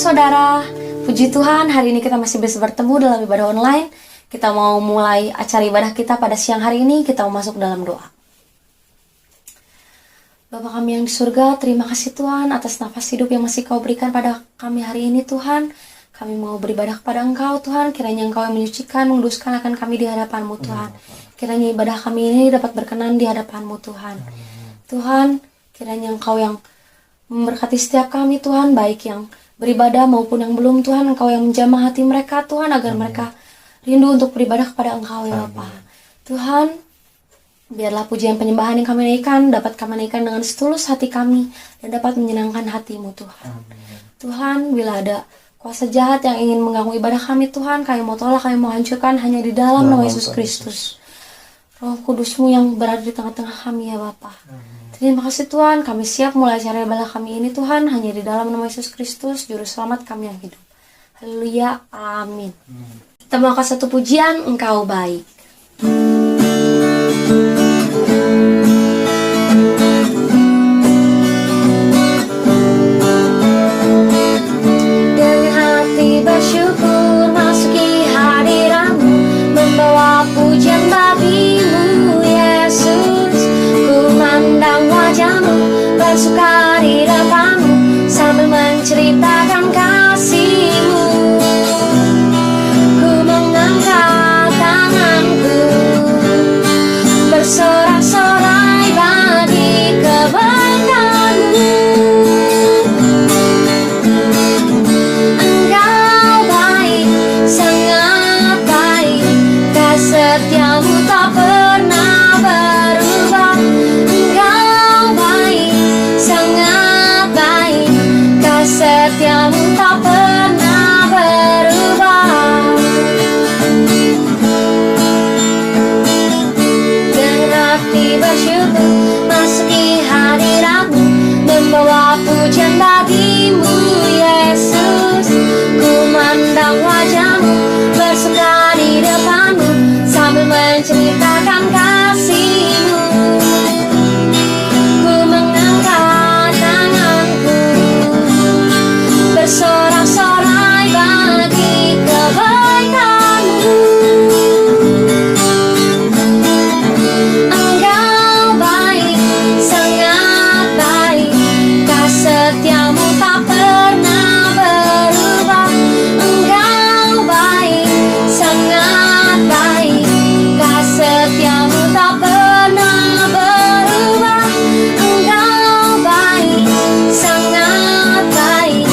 saudara, puji Tuhan hari ini kita masih bisa bertemu dalam ibadah online. Kita mau mulai acara ibadah kita pada siang hari ini, kita mau masuk dalam doa. Bapa kami yang di surga, terima kasih Tuhan atas nafas hidup yang masih Kau berikan pada kami hari ini Tuhan. Kami mau beribadah kepada Engkau Tuhan, kiranya Engkau yang menyucikan, menguduskan akan kami di hadapan-Mu Tuhan. Kiranya ibadah kami ini dapat berkenan di hadapan-Mu Tuhan. Tuhan, kiranya Engkau yang memberkati setiap kami Tuhan, baik yang beribadah maupun yang belum Tuhan. Engkau yang menjamah hati mereka Tuhan, agar mereka rindu untuk beribadah kepada Engkau ya Bapa. Tuhan, biarlah pujian penyembahan yang kami naikkan dapat kami naikkan dengan setulus hati kami dan dapat menyenangkan hati-Mu Tuhan. Tuhan, bila ada kuasa jahat yang ingin mengganggu ibadah kami Tuhan, kami mau tolak, kami mau hancurkan hanya di dalam nama Yesus Kristus. Roh Kudus-Mu yang berada di tengah-tengah kami ya Bapa. Terima kasih Tuhan, kami siap mulai acara ibadah kami ini Tuhan, hanya di dalam nama Yesus Kristus, Juru Selamat kami yang hidup. Haleluya, amin. Kita mau angkat satu pujian, Engkau baik. Dengan hati bersyukur masuki hadirat-Mu, membawa pujian bagi-Mu Yesus. Ku mandang wajah-Mu, bersuka di depan-Mu, sambil menceritakan kasih-Mu. Ku mengangkat tanganku, bersorak-sorai bagi kebaikan-Mu. Engkau baik, sangat baik, kesetiaan-Mu tak pernah berubah. Engkau baik, sangat baik, kesetiaan-Mu tak pernah berubah. Dengan hati bersyukur masuki hadirat-Mu, membawa pujian bagi-Mu Yesus. Ku mandang wajah-Mu, bersuka di depan-Mu, sambil menceritakan kasih-Mu. Ku mengangkat tanganku, bersorak-sorai bagi kebaikan-Mu. Engkau baik, sangat baik, kesetiaan-Mu tak pernah berubah. Engkau baik, sangat baik, kesetiaan-Mu tak pernah berubah. Engkau baik, sangat baik,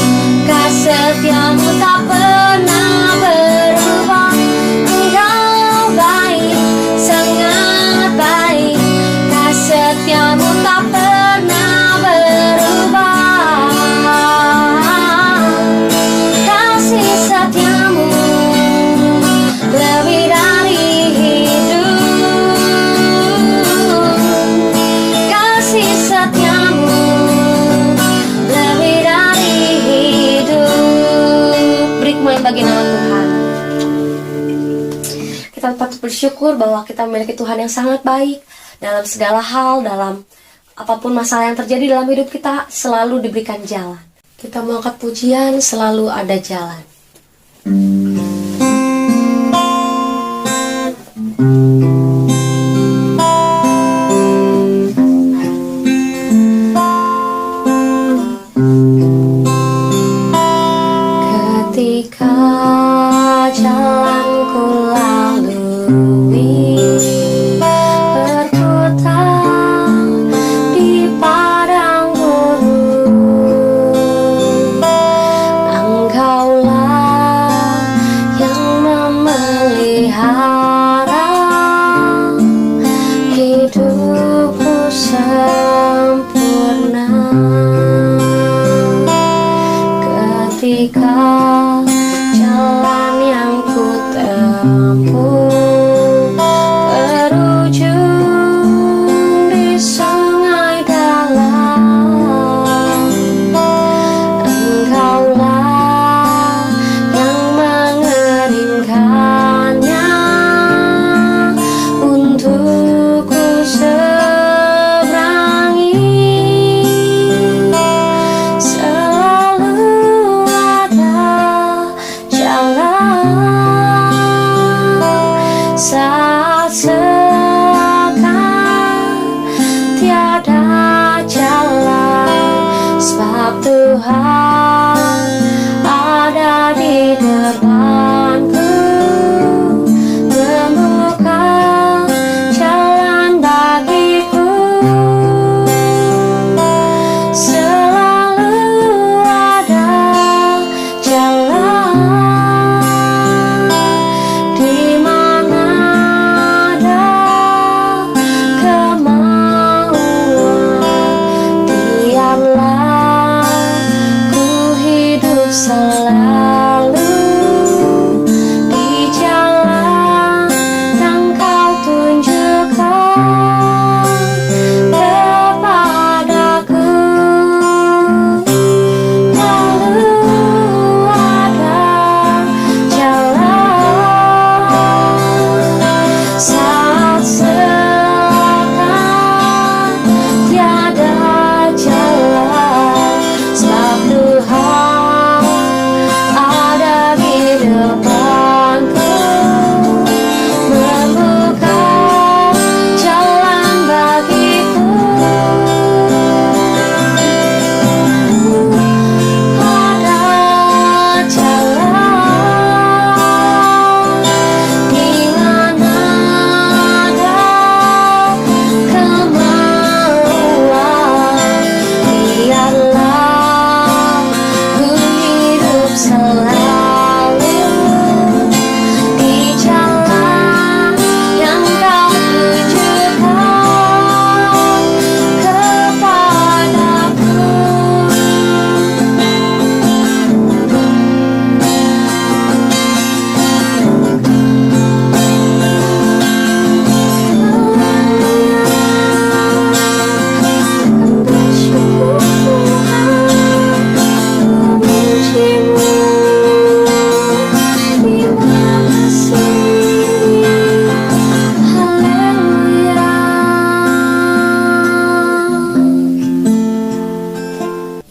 kesetiaan-Mu tak pernah berubah. Engkau baik, sangat baik, kesetiaan-Mu tak pernah berubah. Kasih setia-Mu lebih dari hidup. Kasih setia-Mu lebih dari hidup. Beri kemuliaan bagi nama Tuhan. Kita patut bersyukur bahwa kita memiliki Tuhan yang sangat baik dalam segala hal, dalam apapun masalah yang terjadi dalam hidup kita, selalu diberikan jalan. Kita mau angkat pujian, selalu ada jalan. Ketika jalanku lalui berputar di padang gurun, Engkaulah Tuhan ada di depanku, membuka jalan bagiku, selalu ada jalan di mana ada kemauan. Biarlah ku hidup selalu di jalan yang Kau tunjukkan kepadaku. Lalu ada jalan saat seakan tiada jalan, sebab Tuhan ada di depanku, membuka jalan bagiku. Ada jalan di mana ada kemauan. Biarlah ku hidup selalu di jalan yang Kau tunjukkan kepadaku. Bersyukur Tuhan, memuji-Mu, terima kasih, haleluya.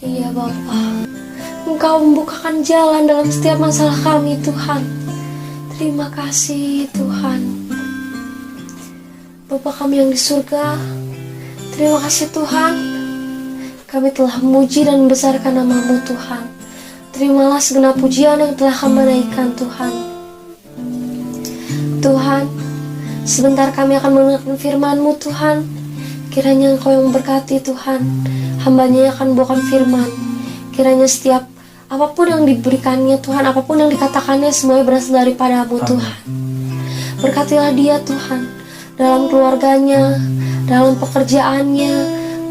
Iya Bapa, Engkau membukakan jalan dalam setiap masalah kami Tuhan. Terima kasih Tuhan. Bapa kami yang di surga, terima kasih Tuhan. Kami telah memuji dan membesarkan nama-Mu Tuhan. Terimalah segenap pujian yang telah kami naikkan Tuhan. Tuhan, sebentar kami akan mendengarkan firman-Mu Tuhan. Kiranya Engkau yang memberkati Tuhan, hamba-Nya yang akan membawakan firman. Kiranya setiap apapun yang diberikannya Tuhan, apapun yang dikatakannya, semuanya berasal daripada-Mu Tuhan. Berkatilah dia Tuhan, dalam keluarganya, dalam pekerjaannya,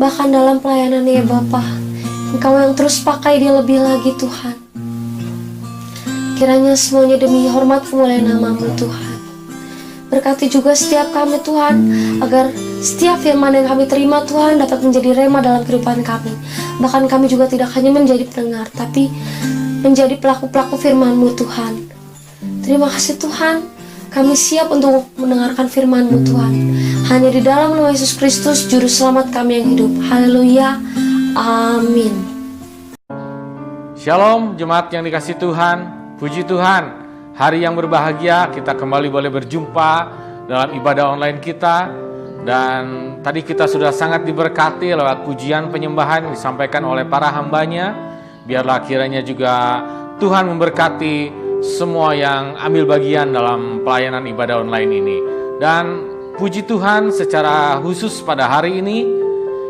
bahkan dalam pelayanannya ya Bapa. Engkau yang terus pakai dia lebih lagi Tuhan. Kiranya semuanya demi hormat kemuliaan nama-Mu Tuhan. Berkati juga setiap kami Tuhan, agar setiap firman yang kami terima Tuhan dapat menjadi rema dalam kehidupan kami. Bahkan kami juga tidak hanya menjadi pendengar, tapi menjadi pelaku-pelaku firman-Mu Tuhan. Terima kasih Tuhan, kami siap untuk mendengarkan firman-Mu Tuhan. Hanya di dalam nama Yesus Kristus, Juru Selamat kami yang hidup. Haleluya, amin. Shalom jemaat yang dikasih Tuhan, puji Tuhan. Hari yang berbahagia, kita kembali boleh berjumpa dalam ibadah online kita. Dan tadi kita sudah sangat diberkati lewat pujian penyembahan yang disampaikan oleh para hambanya. Biarlah kiranya juga Tuhan memberkati semua yang ambil bagian dalam pelayanan ibadah online ini. Dan puji Tuhan, secara khusus pada hari ini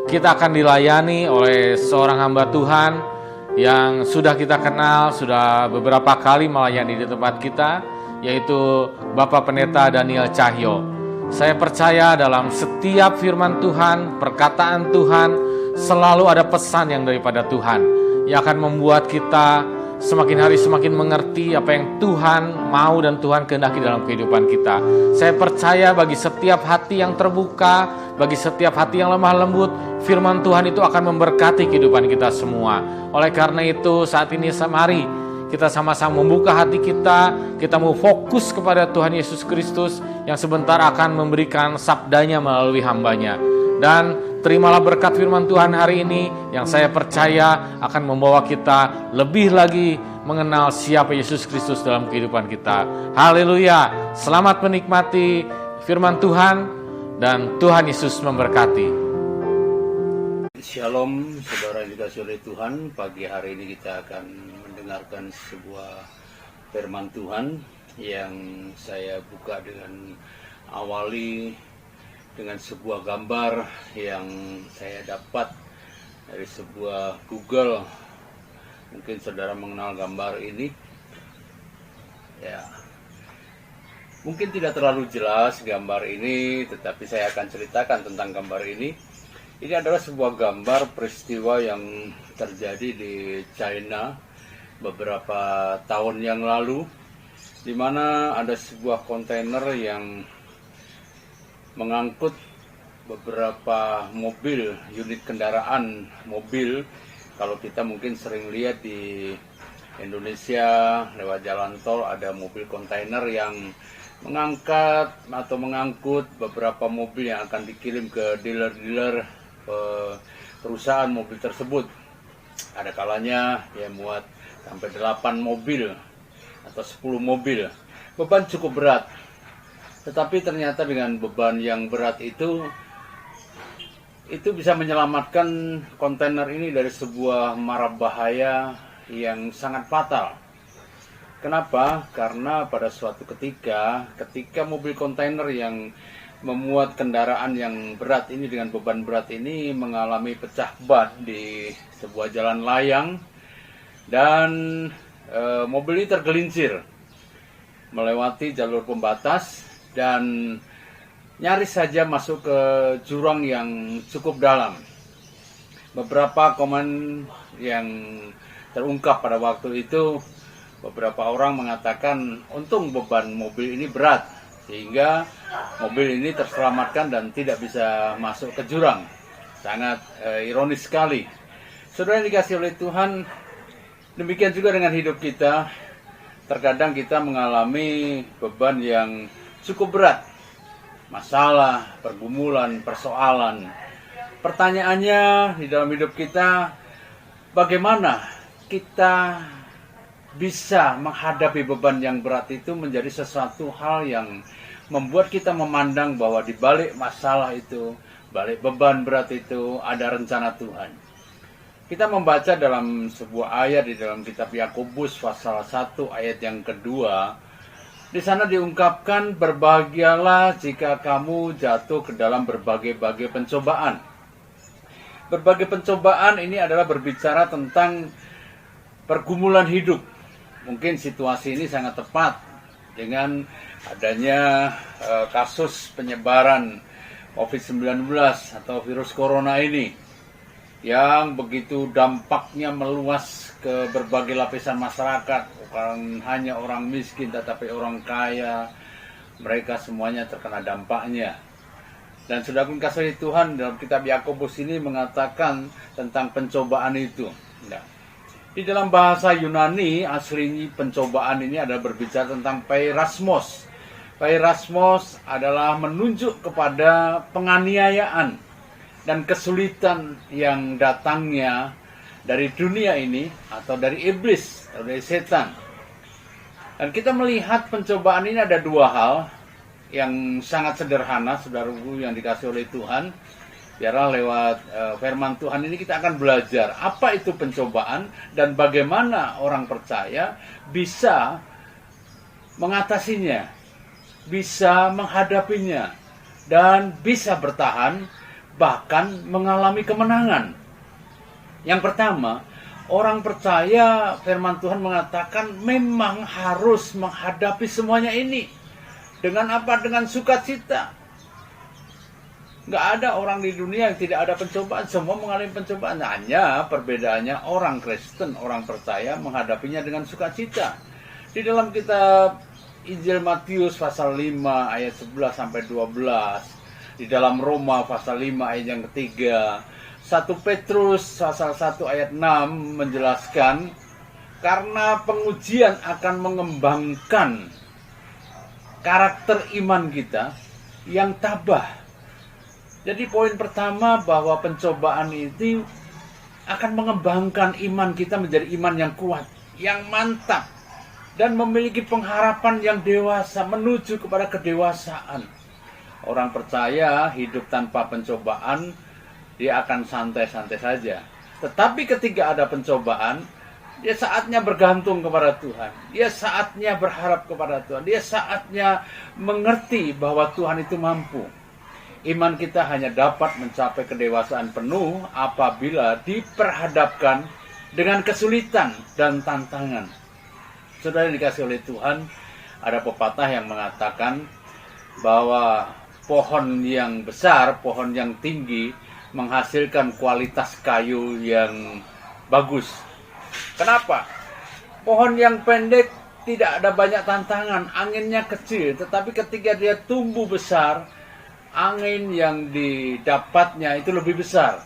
kita akan dilayani oleh seorang hamba Tuhan yang sudah kita kenal, sudah beberapa kali melayani di tempat kita, yaitu Bapak Pendeta Daniel Cahyo. Saya percaya dalam setiap firman Tuhan, perkataan Tuhan, selalu ada pesan yang daripada Tuhan, yang akan membuat kita semakin hari semakin mengerti apa yang Tuhan mau dan Tuhan kehendaki dalam kehidupan kita. Saya percaya bagi setiap hati yang terbuka, bagi setiap hati yang lemah lembut, firman Tuhan itu akan memberkati kehidupan kita semua. Oleh karena itu saat ini mari kita sama-sama membuka hati kita mau fokus kepada Tuhan Yesus Kristus yang sebentar akan memberikan sabdanya melalui hambanya. Dan terimalah berkat firman Tuhan hari ini yang saya percaya akan membawa kita lebih lagi mengenal siapa Yesus Kristus dalam kehidupan kita. Haleluya, selamat menikmati firman Tuhan dan Tuhan Yesus memberkati. Shalom, saudara yang dikasihi oleh Tuhan. Pagi hari ini kita akan mendengarkan sebuah firman Tuhan yang saya buka dengan awali dengan sebuah gambar yang saya dapat dari sebuah Google. Mungkin saudara mengenal gambar ini. Ya, mungkin tidak terlalu jelas gambar ini, tetapi saya akan ceritakan tentang gambar ini. Ini adalah sebuah gambar peristiwa yang terjadi di China beberapa tahun yang lalu, di mana ada sebuah kontainer yang mengangkut beberapa mobil, unit kendaraan mobil. Kalau kita mungkin sering lihat di Indonesia lewat jalan tol ada mobil kontainer yang mengangkat atau mengangkut beberapa mobil yang akan dikirim ke dealer-dealer perusahaan mobil tersebut. Ada kalanya ya muat sampai 8 mobil atau 10 mobil. Beban cukup berat. Tetapi ternyata dengan beban yang berat itu bisa menyelamatkan kontainer ini dari sebuah mara bahaya yang sangat fatal. Kenapa? Karena pada suatu ketika mobil kontainer yang memuat kendaraan yang berat ini dengan beban berat ini mengalami pecah ban di sebuah jalan layang, dan mobil ini tergelincir melewati jalur pembatas dan nyaris saja masuk ke jurang yang cukup dalam. Beberapa komen yang terungkap pada waktu itu, beberapa orang mengatakan untung beban mobil ini berat sehingga mobil ini terselamatkan dan tidak bisa masuk ke jurang. Sangat ironis sekali. Saudara yang dikasihi oleh Tuhan, demikian juga dengan hidup kita. Terkadang kita mengalami beban yang cukup berat. Masalah, pergumulan, persoalan. Pertanyaannya di dalam hidup kita, bagaimana kita bisa menghadapi beban yang berat itu menjadi sesuatu hal yang membuat kita memandang bahwa di balik masalah itu, balik beban berat itu ada rencana Tuhan. Kita membaca dalam sebuah ayat di dalam kitab Yakobus pasal 1 ayat yang kedua. Di sana diungkapkan, berbahagialah jika kamu jatuh ke dalam berbagai-bagai pencobaan. Berbagai pencobaan ini adalah berbicara tentang pergumulan hidup. Mungkin situasi ini sangat tepat dengan adanya kasus penyebaran COVID-19 atau virus corona ini yang begitu dampaknya meluas ke berbagai lapisan masyarakat. Bukan hanya orang miskin tetapi orang kaya, mereka semuanya terkena dampaknya. Dan sudah pun kasih Tuhan dalam kitab Yakobus ini mengatakan tentang pencobaan itu. Nah, di dalam bahasa Yunani, asli pencobaan ini adalah berbicara tentang peirasmos. Peirasmos adalah menunjuk kepada penganiayaan dan kesulitan yang datangnya dari dunia ini atau dari iblis, atau dari setan. Dan kita melihat pencobaan ini ada dua hal yang sangat sederhana, saudaraku yang dikasih oleh Tuhan. Biarlah lewat firman Tuhan ini kita akan belajar apa itu pencobaan dan bagaimana orang percaya bisa mengatasinya, bisa menghadapinya, dan bisa bertahan, bahkan mengalami kemenangan. Yang pertama, orang percaya firman Tuhan mengatakan memang harus menghadapi semuanya ini. Dengan apa? Dengan sukacita. Nggak ada orang di dunia yang tidak ada pencobaan. Semua mengalami pencobaan. Hanya perbedaannya orang Kristen, orang percaya menghadapinya dengan sukacita. Di dalam kitab Injil Matius pasal 5 ayat 11 sampai 12. Di dalam Roma pasal 5 ayat yang ketiga. 1 Petrus pasal 1 ayat 6 menjelaskan, karena pengujian akan mengembangkan karakter iman kita yang tabah. Jadi poin pertama bahwa pencobaan itu akan mengembangkan iman kita menjadi iman yang kuat, yang mantap, dan memiliki pengharapan yang dewasa, menuju kepada kedewasaan. Orang percaya hidup tanpa pencobaan dia akan santai-santai saja. Tetapi ketika ada pencobaan, dia saatnya bergantung kepada Tuhan. Dia saatnya berharap kepada Tuhan. Dia saatnya mengerti bahwa Tuhan itu mampu. Iman kita hanya dapat mencapai kedewasaan penuh apabila diperhadapkan dengan kesulitan dan tantangan. Saudara yang dikasih oleh Tuhan, ada pepatah yang mengatakan bahwa pohon yang besar, pohon yang tinggi menghasilkan kualitas kayu yang bagus. Kenapa? Pohon yang pendek tidak ada banyak tantangan, anginnya kecil, tetapi ketika dia tumbuh besar, angin yang didapatnya itu lebih besar.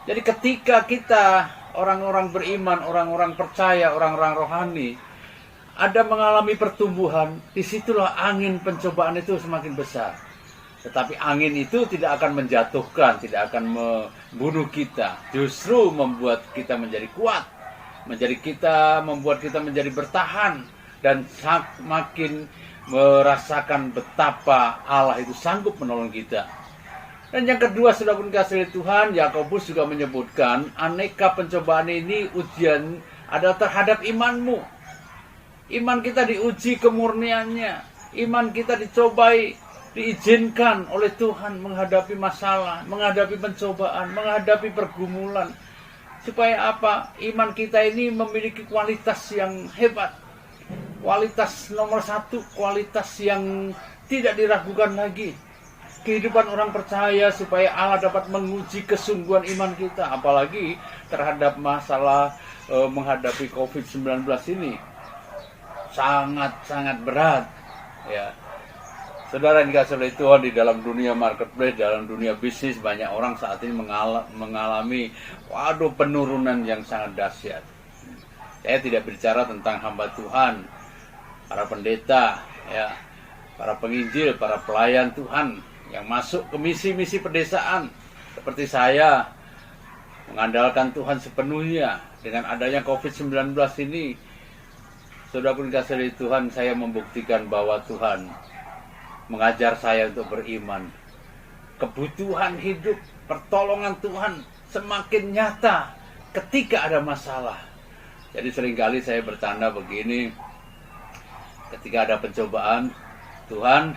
Jadi ketika kita orang-orang beriman, orang-orang percaya, orang-orang rohani ada mengalami pertumbuhan, disitulah angin pencobaan itu semakin besar. Tetapi angin itu tidak akan menjatuhkan, tidak akan membunuh kita. Justru membuat kita menjadi kuat, membuat kita menjadi bertahan, dan semakin merasakan betapa Allah itu sanggup menolong kita. Dan yang kedua, sudah pun kasih Tuhan, Yakobus juga menyebutkan aneka pencobaan ini ujian adalah terhadap imanmu. Iman kita diuji kemurniannya. Iman kita dicobai, diizinkan oleh Tuhan menghadapi masalah, menghadapi pencobaan, menghadapi pergumulan. Supaya apa? Iman kita ini memiliki kualitas yang hebat. Kualitas nomor satu, kualitas yang tidak diragukan lagi. Kehidupan orang percaya supaya Allah dapat menguji kesungguhan iman kita. Apalagi terhadap masalah menghadapi COVID-19 ini. Sangat-sangat berat. Ya. Saudara yang dikasih oleh Tuhan, di dalam dunia marketplace, dalam dunia bisnis, banyak orang saat ini mengalami penurunan yang sangat dahsyat. Saya tidak bicara tentang hamba Tuhan, para pendeta, ya, para penginjil, para pelayan Tuhan yang masuk ke misi-misi pedesaan. Seperti saya, mengandalkan Tuhan sepenuhnya. Dengan adanya COVID-19 ini, saudara pun dikasih oleh Tuhan, saya membuktikan bahwa Tuhan mengajar saya untuk beriman. Kebutuhan hidup, pertolongan Tuhan semakin nyata ketika ada masalah. Jadi seringkali saya bertanda begini, ketika ada pencobaan, Tuhan,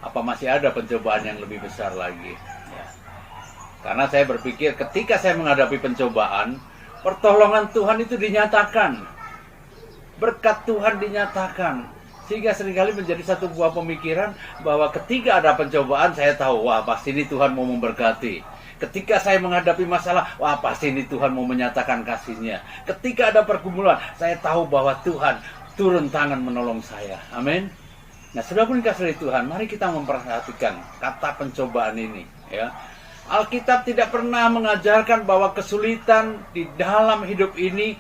apa masih ada pencobaan yang lebih besar lagi? Ya. Karena saya berpikir ketika saya menghadapi pencobaan, pertolongan Tuhan itu dinyatakan. Berkat Tuhan dinyatakan. Sehingga seringkali menjadi satu buah pemikiran bahwa ketika ada pencobaan, saya tahu, wah pasti ini Tuhan mau memberkati. Ketika saya menghadapi masalah, wah pasti ini Tuhan mau menyatakan kasih-Nya. Ketika ada pergumulan, saya tahu bahwa Tuhan turun tangan menolong saya. Amin. Nah, sudah pun dikasih Tuhan, mari kita memperhatikan kata pencobaan ini. Ya. Alkitab tidak pernah mengajarkan bahwa kesulitan di dalam hidup ini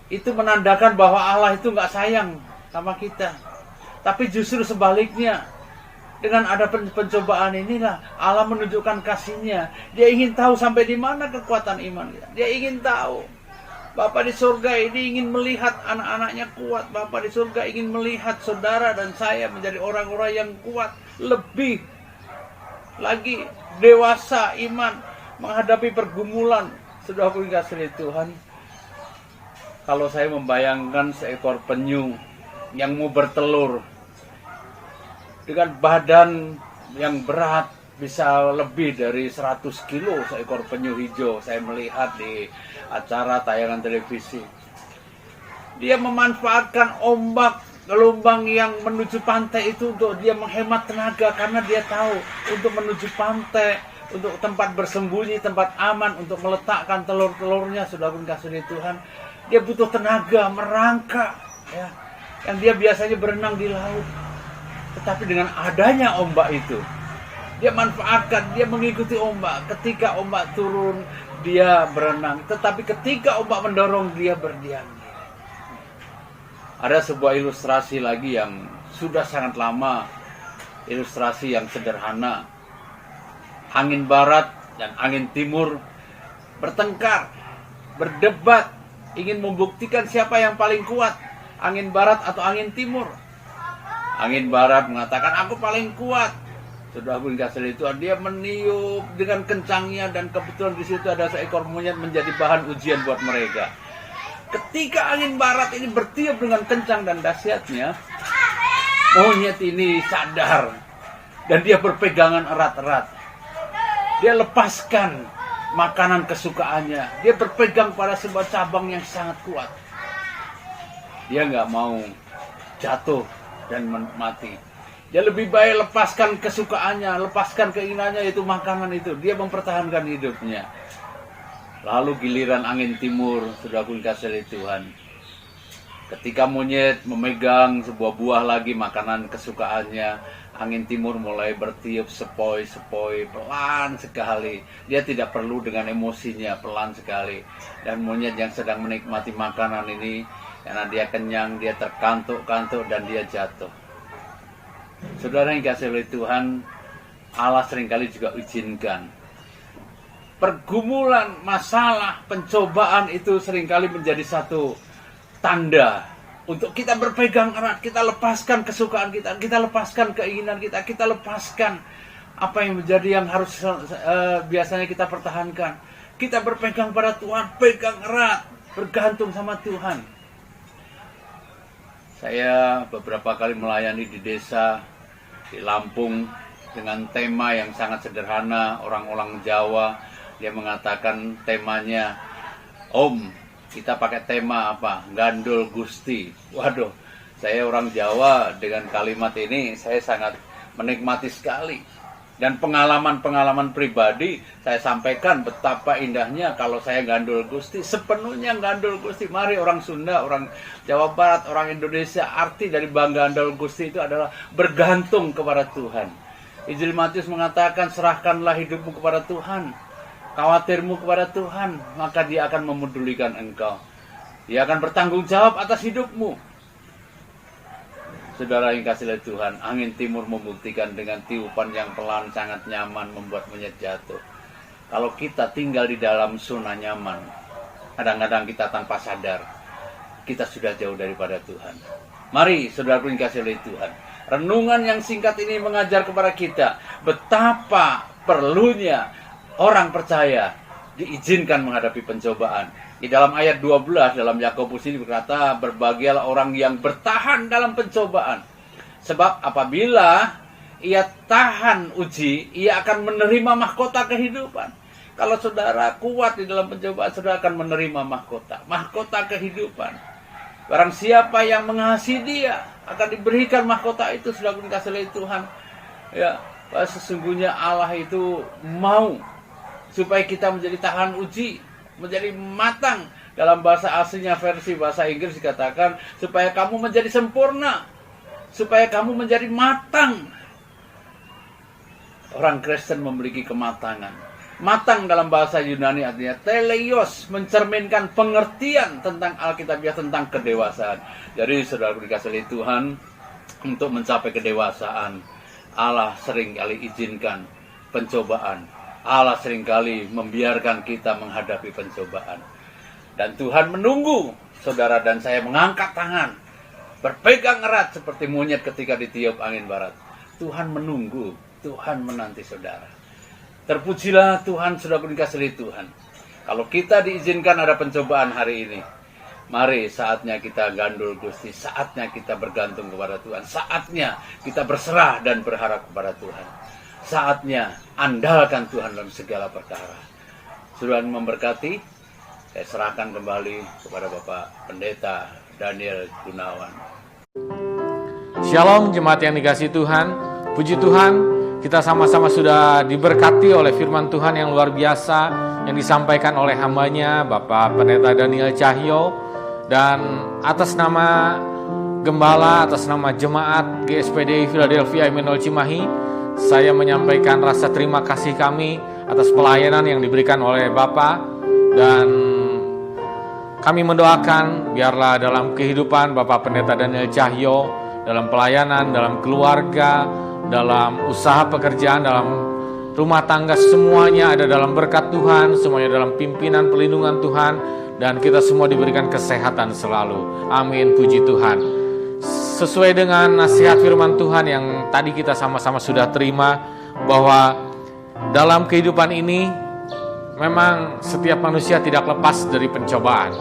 itu menandakan bahwa Allah itu nggak sayang sama kita. Tapi justru sebaliknya, dengan ada pencobaan inilah Allah menunjukkan kasih-Nya. Dia ingin tahu sampai di mana kekuatan iman kita. Dia ingin tahu. Bapa di surga ini ingin melihat anak-anaknya kuat. Bapa di surga ingin melihat saudara dan saya menjadi orang-orang yang kuat. Lebih lagi dewasa iman menghadapi pergumulan. Sudah aku dikasih Tuhan. Kalau saya membayangkan seekor penyu yang mau bertelur dengan badan yang berat bisa lebih dari 100 kilo, seekor penyu hijau, saya melihat di acara tayangan televisi. Dia memanfaatkan ombak gelombang yang menuju pantai itu untuk dia menghemat tenaga, karena dia tahu untuk menuju pantai, untuk tempat bersembunyi, tempat aman, untuk meletakkan telur-telurnya. Sudah pun kasih Tuhan, dia butuh tenaga merangkak, ya, yang dia biasanya berenang di laut. Tetapi dengan adanya ombak itu, dia manfaatkan, dia mengikuti ombak. Ketika ombak turun, dia berenang. Tetapi ketika ombak mendorong, dia berdiam. Ada sebuah ilustrasi lagi yang sudah sangat lama, ilustrasi yang sederhana. Angin barat dan angin timur bertengkar, berdebat, ingin membuktikan siapa yang paling kuat, angin barat atau angin timur. Angin barat mengatakan, aku paling kuat, Saudara kasih Tuhan, dia meniup dengan kencangnya dan kebetulan di situ ada seekor monyet menjadi bahan ujian buat mereka. Ketika angin barat ini bertiup dengan kencang dan dahsyatnya, monyet ini sadar dan dia berpegangan erat-erat. Dia lepaskan makanan kesukaannya. Dia berpegang pada sebuah cabang yang sangat kuat. Dia nggak mau jatuh dan mati. Dia lebih baik lepaskan kesukaannya, lepaskan keinginannya, yaitu makanan itu. Dia mempertahankan hidupnya. Lalu giliran angin timur, sudah pun kasih Tuhan. Ketika monyet memegang sebuah buah lagi makanan kesukaannya, angin timur mulai bertiup sepoi-sepoi, pelan sekali. Dia tidak perlu dengan emosinya, pelan sekali. Dan monyet yang sedang menikmati makanan ini, karena dia kenyang, dia terkantuk-kantuk dan dia jatuh. Saudara yang kasih oleh Tuhan, Allah seringkali juga izinkan pergumulan, masalah, pencobaan itu seringkali menjadi satu tanda untuk kita berpegang erat, kita lepaskan kesukaan kita lepaskan keinginan kita lepaskan apa yang menjadi yang harus biasanya kita pertahankan. Kita berpegang pada Tuhan, pegang erat, bergantung sama Tuhan. Saya beberapa kali melayani di desa, di Lampung, dengan tema yang sangat sederhana, orang-orang Jawa. Dia mengatakan temanya, Om, kita pakai tema apa? Gandul Gusti. Waduh, saya orang Jawa, dengan kalimat ini saya sangat menikmati sekali. Dan pengalaman-pengalaman pribadi saya sampaikan betapa indahnya kalau saya gandul Gusti, sepenuhnya gandul Gusti. Mari orang Sunda, orang Jawa Barat, orang Indonesia, arti dari gandul Gusti itu adalah bergantung kepada Tuhan. Injil Matius mengatakan, serahkanlah hidupmu kepada Tuhan, khawatirmu kepada Tuhan, maka Dia akan memedulikan engkau. Dia akan bertanggung jawab atas hidupmu. Saudara yang kasih oleh Tuhan, angin timur membuktikan dengan tiupan yang pelan sangat nyaman membuat monyet jatuh. Kalau kita tinggal di dalam zona nyaman, kadang-kadang kita tanpa sadar, kita sudah jauh daripada Tuhan. Mari saudara yang kasih oleh Tuhan, renungan yang singkat ini mengajar kepada kita betapa perlunya orang percaya diizinkan menghadapi pencobaan. Di dalam ayat 12 dalam Yakobus ini berkata, berbahagialah orang yang bertahan dalam pencobaan. Sebab apabila ia tahan uji, ia akan menerima mahkota kehidupan. Kalau saudara kuat di dalam pencobaan, saudara akan menerima mahkota kehidupan. Barang siapa yang mengasihi Dia akan diberikan mahkota itu, sudah dikasih oleh Tuhan. Ya, sesungguhnya Allah itu mau supaya kita menjadi tahan uji, menjadi matang. Dalam bahasa aslinya, versi bahasa Inggris dikatakan supaya kamu menjadi sempurna, supaya kamu menjadi matang. Orang Kristen memiliki kematangan. Matang dalam bahasa Yunani artinya teleios, mencerminkan pengertian tentang Alkitabiah, tentang kedewasaan. Jadi saudara dikasih oleh Tuhan, untuk mencapai kedewasaan, Allah seringkali izinkan pencobaan. Allah seringkali membiarkan kita menghadapi pencobaan. Dan Tuhan menunggu saudara dan saya mengangkat tangan, berpegang erat seperti monyet ketika ditiup angin barat. Tuhan menunggu, Tuhan menanti saudara. Terpujilah Tuhan, saudara dikasih oleh Tuhan. Kalau kita diizinkan ada pencobaan hari ini, mari saatnya kita gandul Gusti, saatnya kita bergantung kepada Tuhan, saatnya kita berserah dan berharap kepada Tuhan. Saatnya andalkan Tuhan dalam segala perkara. Tuhan memberkati. Saya serahkan kembali kepada Bapak Pendeta Daniel Gunawan. Shalom jemaat yang dikasihi Tuhan. Puji Tuhan, kita sama-sama sudah diberkati oleh firman Tuhan yang luar biasa yang disampaikan oleh hambanya Bapak Pendeta Daniel Cahyo. Dan atas nama Gembala, atas nama Jemaat GSPD Philadelphia Emmanuel Cimahi, saya menyampaikan rasa terima kasih kami atas pelayanan yang diberikan oleh Bapak. Dan kami mendoakan biarlah dalam kehidupan Bapak Pendeta Daniel Cahyo, dalam pelayanan, dalam keluarga, dalam usaha pekerjaan, dalam rumah tangga, semuanya ada dalam berkat Tuhan, semuanya dalam pimpinan perlindungan Tuhan, dan kita semua diberikan kesehatan selalu. Amin, puji Tuhan. Sesuai dengan nasihat firman Tuhan yang tadi kita sama-sama sudah terima, bahwa dalam kehidupan ini memang setiap manusia tidak lepas dari pencobaan.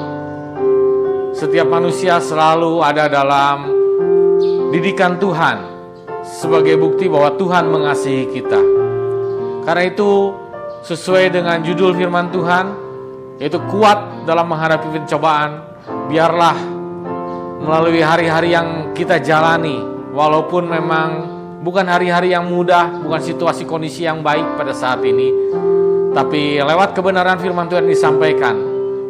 Setiap manusia selalu ada dalam didikan Tuhan sebagai bukti bahwa Tuhan mengasihi kita. Karena itu sesuai dengan judul firman Tuhan, yaitu kuat dalam menghadapi pencobaan. Biarlah melalui hari-hari yang kita jalani, walaupun memang bukan hari-hari yang mudah, bukan situasi kondisi yang baik pada saat ini, tapi lewat kebenaran firman Tuhan disampaikan,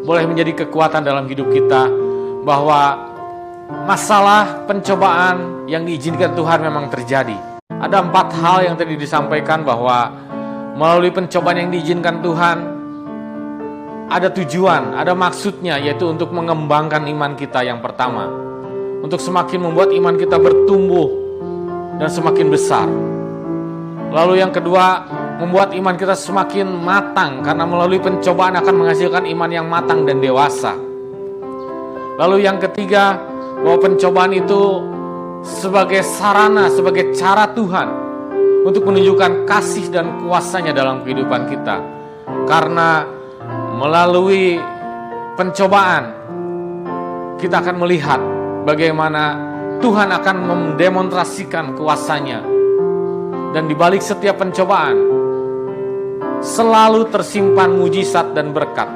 boleh menjadi kekuatan dalam hidup kita, bahwa masalah pencobaan yang diizinkan Tuhan memang terjadi. Ada 4 hal yang tadi disampaikan, bahwa melalui pencobaan yang diizinkan Tuhan ada tujuan, ada maksudnya, yaitu untuk mengembangkan iman kita yang pertama, untuk semakin membuat iman kita bertumbuh dan semakin besar. Lalu yang kedua, membuat iman kita semakin matang, karena melalui pencobaan akan menghasilkan iman yang matang dan dewasa. Lalu yang ketiga, bahwa pencobaan itu sebagai sarana, sebagai cara Tuhan untuk menunjukkan kasih dan kuasa-Nya dalam kehidupan kita. Karena melalui pencobaan kita akan melihat bagaimana Tuhan akan mendemonstrasikan kuasa-Nya. Dan di balik setiap pencobaan selalu tersimpan mujizat dan berkat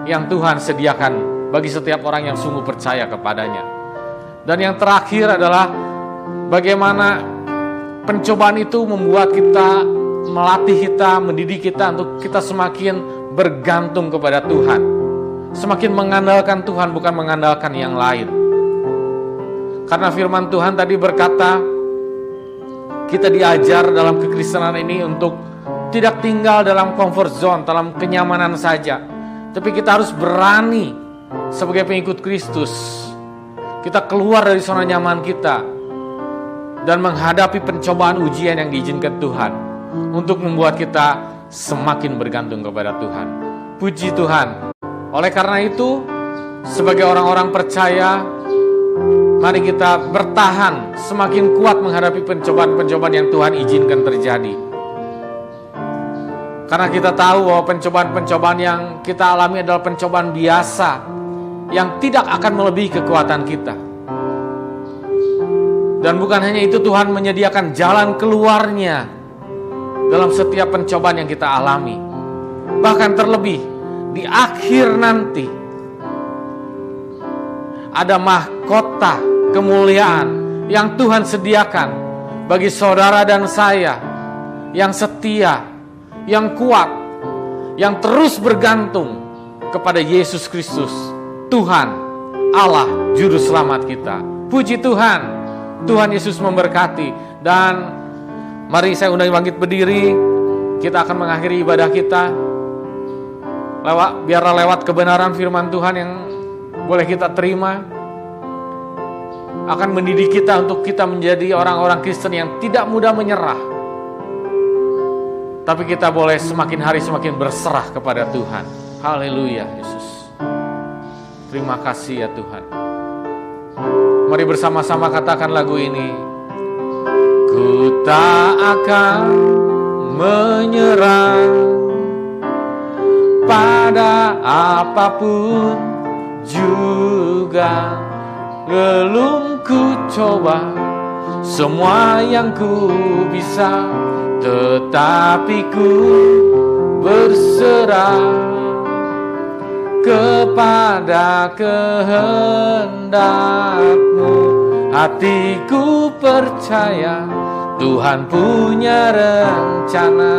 yang Tuhan sediakan bagi setiap orang yang sungguh percaya kepadanya. Dan yang terakhir adalah bagaimana pencobaan itu membuat kita, melatih kita, mendidik kita untuk kita semakin bergantung kepada Tuhan, semakin mengandalkan Tuhan, bukan mengandalkan yang lain. Karena firman Tuhan tadi berkata, kita diajar dalam kekristenan ini untuk tidak tinggal dalam comfort zone, dalam kenyamanan saja, tapi kita harus berani sebagai pengikut Kristus, kita keluar dari zona nyaman kita dan menghadapi pencobaan ujian yang diizinkan Tuhan untuk membuat kita semakin bergantung kepada Tuhan. Puji Tuhan. Oleh karena itu, sebagai orang-orang percaya, mari kita bertahan semakin kuat menghadapi pencobaan-pencobaan yang Tuhan izinkan terjadi. Karena kita tahu bahwa pencobaan-pencobaan yang kita alami adalah pencobaan biasa yang tidak akan melebihi kekuatan kita. Dan bukan hanya itu, Tuhan menyediakan jalan keluarnya dalam setiap pencobaan yang kita alami. Bahkan terlebih di akhir nanti ada mahkota kemuliaan yang Tuhan sediakan bagi saudara dan saya yang setia, yang kuat, yang terus bergantung kepada Yesus Kristus, Tuhan Allah Juru Selamat kita. Puji Tuhan. Tuhan Yesus memberkati. Dan mari saya undang bangkit berdiri. Kita akan mengakhiri ibadah kita. Biarlah lewat kebenaran firman Tuhan yang boleh kita terima, akan mendidik kita untuk kita menjadi orang-orang Kristen yang tidak mudah menyerah, tapi kita boleh semakin hari semakin berserah kepada Tuhan. Haleluya Yesus. Terima kasih ya Tuhan. Mari bersama-sama katakan lagu ini. Ku tak akan menyerah pada apapun juga, belum ku coba semua yang ku bisa, tetapi ku berserah kepada kehendak-Mu. Hatiku percaya Tuhan punya rencana.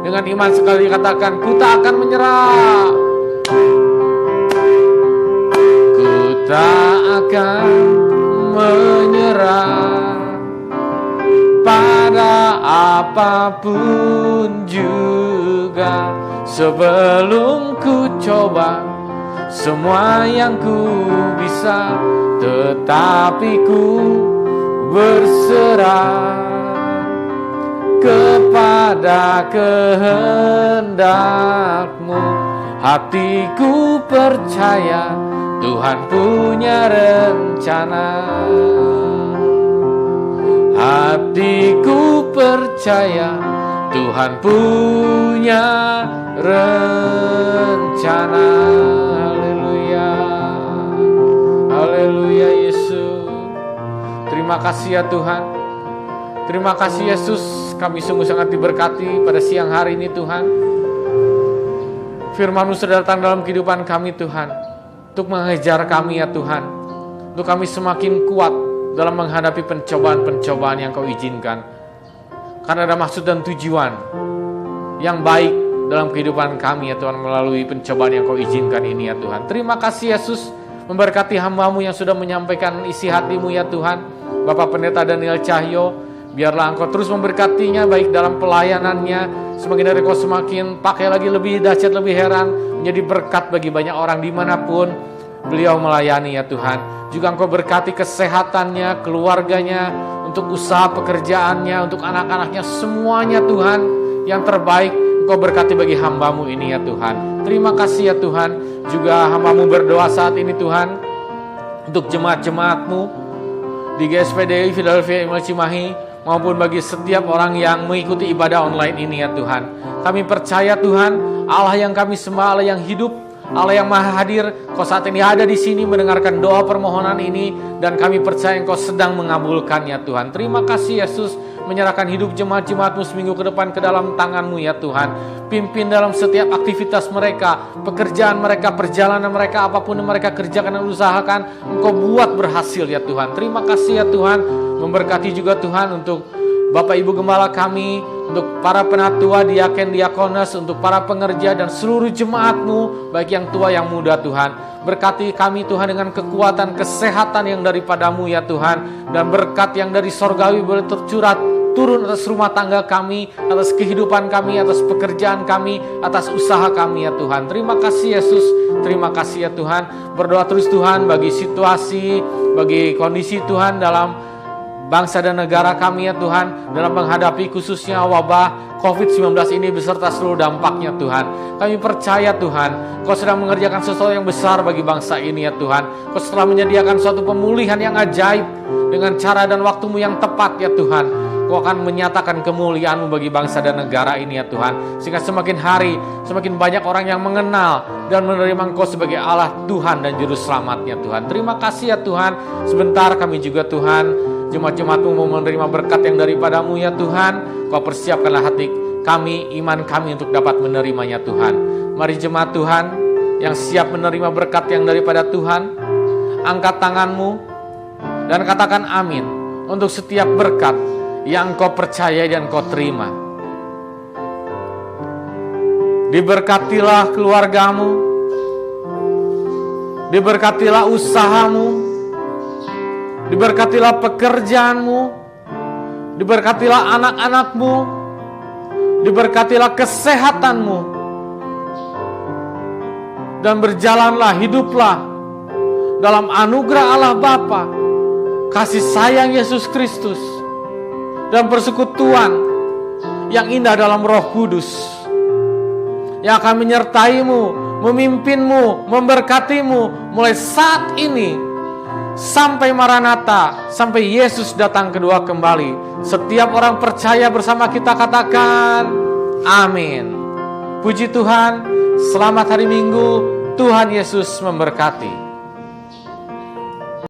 Dengan iman sekali katakan, ku tak akan menyerah. Ku tak akan menyerah pada apapun juga, sebelum ku coba semua yang ku bisa, tetapi ku berserah kepada kehendak-Mu. Hatiku percaya Tuhan punya rencana. Hatiku percaya Tuhan punya rencana. Haleluya. Haleluya Yesus. Terima kasih ya Tuhan. Terima kasih Yesus. Kami sungguh sangat diberkati pada siang hari ini Tuhan. Firman-Mu sudah datang dalam kehidupan kami Tuhan, untuk mengejar kami ya Tuhan, untuk kami semakin kuat dalam menghadapi pencobaan-pencobaan yang Kau izinkan. Karena ada maksud dan tujuan yang baik dalam kehidupan kami ya Tuhan, melalui pencobaan yang Kau izinkan ini ya Tuhan. Terima kasih Yesus, memberkati hamba-Mu yang sudah menyampaikan isi hati-Mu ya Tuhan. Bapak Pendeta Daniel Cahyo, biarlah Engkau terus memberkatinya, baik dalam pelayanannya. Semakin dari Kau semakin pakai lagi lebih dahsyat, lebih heran, menjadi berkat bagi banyak orang dimanapun beliau melayani ya Tuhan. Juga Engkau berkati kesehatannya, keluarganya, untuk usaha pekerjaannya, untuk anak-anaknya, semuanya Tuhan yang terbaik Engkau berkati bagi hamba-Mu ini ya Tuhan. Terima kasih ya Tuhan. Juga hamba-Mu berdoa saat ini Tuhan, untuk jemaat-jemaat-Mu di GSPDI Philadelphia Emmanuel Cimahi, maupun bagi setiap orang yang mengikuti ibadah online ini ya Tuhan. Kami percaya Tuhan, Allah yang kami sembah, Allah yang hidup, Allah yang maha hadir, Kau saat ini ada di sini mendengarkan doa permohonan ini, dan kami percaya Engkau sedang mengabulkannya Tuhan. Terima kasih Yesus, menyerahkan hidup jemaat-jemaat-Mu seminggu ke depan ke dalam tangan-Mu ya Tuhan. Pimpin dalam setiap aktivitas mereka, pekerjaan mereka, perjalanan mereka, apapun yang mereka kerjakan dan usahakan, Engkau buat berhasil ya Tuhan. Terima kasih ya Tuhan. Memberkati juga Tuhan untuk Bapak Ibu Gembala kami, untuk para penatua, diaken, diakones, untuk para pengerja dan seluruh jemaat-Mu, baik yang tua yang muda Tuhan. Berkati kami Tuhan dengan kekuatan, kesehatan yang daripada-Mu ya Tuhan, dan berkat yang dari sorgawi boleh tercurah turun atas rumah tangga kami, atas kehidupan kami, atas pekerjaan kami, atas usaha kami ya Tuhan. Terima kasih Yesus, terima kasih ya Tuhan. Berdoa terus Tuhan bagi situasi, bagi kondisi Tuhan dalam bangsa dan negara kami ya Tuhan, dalam menghadapi khususnya wabah COVID-19 ini beserta seluruh dampaknya Tuhan. Kami percaya Tuhan, Kau sedang mengerjakan sesuatu yang besar bagi bangsa ini ya Tuhan. Kau telah menyediakan suatu pemulihan yang ajaib dengan cara dan waktu-Mu yang tepat ya Tuhan. Kau akan menyatakan kemuliaan-Mu bagi bangsa dan negara ini ya Tuhan, sehingga semakin hari semakin banyak orang yang mengenal dan menerima Engkau sebagai Allah Tuhan dan Juru Selamatnya Tuhan. Terima kasih ya Tuhan. Sebentar kami juga Tuhan, jemaat-jemaat-Mu mau menerima berkat yang daripada-Mu ya Tuhan. Kau persiapkanlah hati kami, iman kami untuk dapat menerimanya Tuhan. Mari jemaat Tuhan yang siap menerima berkat yang daripada Tuhan, angkat tangan-Mu dan katakan amin untuk setiap berkat yang Kau percaya dan Kau terima. Diberkatilah keluarga-Mu, diberkatilah usaha-Mu, diberkatilah pekerjaan-Mu, diberkatilah anak-anak-Mu, diberkatilah kesehatan-Mu, dan berjalanlah, hiduplah dalam anugerah Allah Bapa, kasih sayang Yesus Kristus, dan persekutuan yang indah dalam Roh Kudus, yang akan menyertai-Mu, memimpin-Mu, memberkati-Mu mulai saat ini sampai Maranatha, sampai Yesus datang kedua kembali. Setiap orang percaya bersama kita katakan amin. Puji Tuhan. Selamat hari Minggu. Tuhan Yesus memberkati.